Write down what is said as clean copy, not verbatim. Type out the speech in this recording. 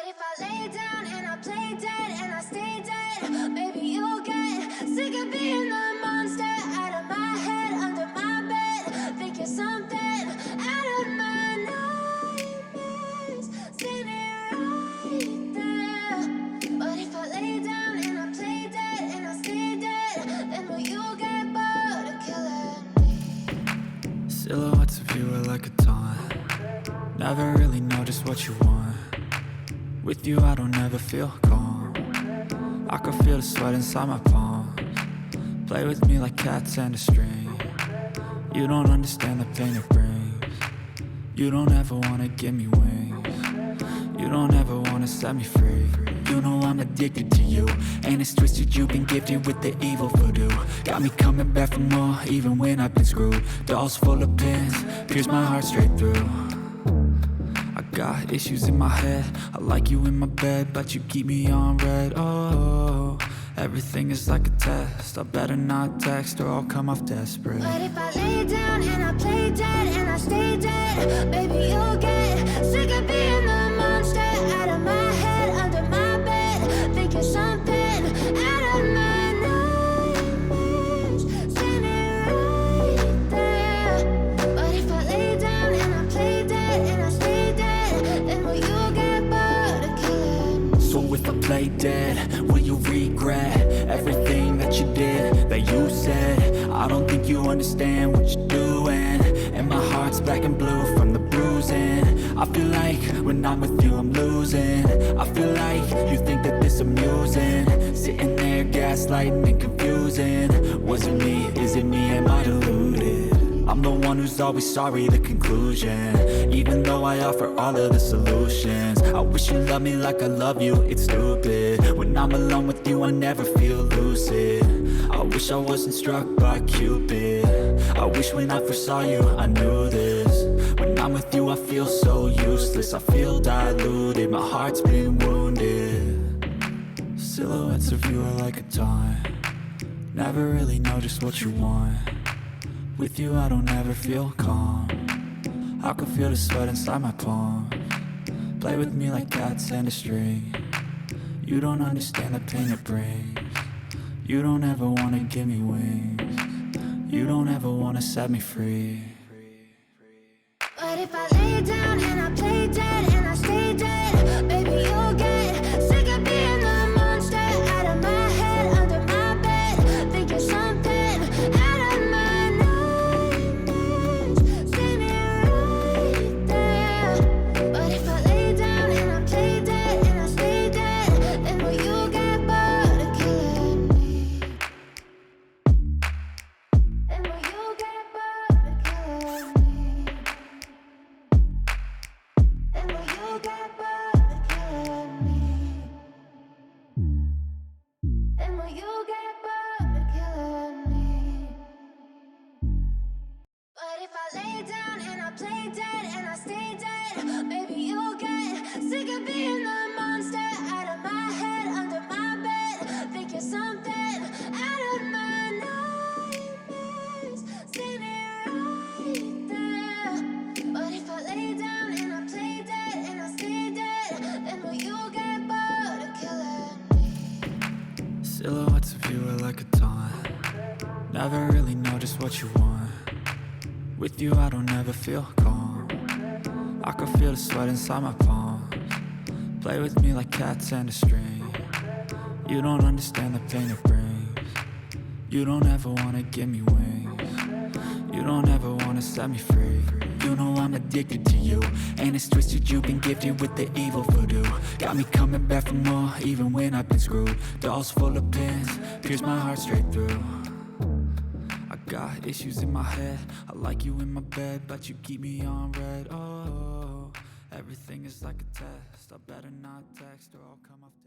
if I lay down and I play dead and I stay dead, maybe you'll get sick of being the monster out of my head, under my bed. Think you're something out of my nightmares, standing right there. But if I lay down and I play dead and I stay dead, then will you get bored of killing me? Silhouettes of you are like a taunt. Never really know just what you want. With you I don't ever feel calm. I can feel the sweat inside my palms. Play with me like cats and a string. You don't understand the pain it brings. You don't ever wanna give me wings. You don't ever wanna set me free. You know I'm addicted to you, and it's twisted, you've been gifted with the evil voodoo. Got me coming back for more, even when I've been screwed. Dolls full of pins, pierce my heart straight through. I got issues in my head, I like you in my bed, but you keep me on red. Oh, everything is like a test, I better not text or I'll come off desperate. But if I lay down and I play dead and I stay dead, maybe you'll get sick of being the monster out of my head, under my bed. Think you're something out of my nightmares, standing right there. But if I lay down and I play dead and I stay dead, then will you get bored of killing me? So if I play dead, will you regret everything that you did, that you said? I don't think you understand what you're doing, and my heart's black and blue from the bruising. I feel like when I'm with you I'm losing. I feel like you think that this amusing, sitting there gaslighting and confusing. Was it me? Is it me? Am I deluded? I'm the one who's always sorry, the conclusion. Even though I offer all of the solutions, I wish you loved me like I love you, it's stupid. When I'm alone with you I never feel lucid. I wish I wasn't struck by Cupid. I wish when I first saw you I knew this. When I'm with you I feel so useless, I feel diluted, my heart's been wounded. Silhouettes of you are like a taunt. Never really know just what you want. With you I don't ever feel calm. I can feel the sweat inside my palms. Play with me like cats and a string. You don't understand the pain it brings. You don't ever wanna give me wings. You don't ever wanna set me free. But if I lay down and I play dead and I stay dead, maybe you'll get sick of being the monster out of my head, under my bed. Think you're something out of my nightmares, standing right there. But if I lay down and I play dead and I stay dead, then will you get bored of killing me? Then will you get bored of killing me? Then will you get bored of killing me? Then will you get bored of killing me? But if I lay down and I play dead and I stay dead, maybe you'll get sick of being the monster out of my head, under my bed. Think you're something out of my nightmares, standing right there. But if I lay down and I play dead and I stay dead, then will you get bored of killing me? Silhouettes of you are like a taunt. Never really know just what you want. With you I don't ever feel calm. I can feel the sweat inside my palms. Play with me like cats and a string. You don't understand the pain it brings. You don't ever wanna give me wings. You don't ever wanna set me free. You know I'm addicted to you, and it's twisted, you've been gifted with the evil voodoo. Got me coming back for more, even when I've been screwed. Dolls full of pins, pierce my heart straight through. I got issues in my head, I like you in my bed, but you keep me on red. Oh, everything is like a test, I better not text or I'll come off dead.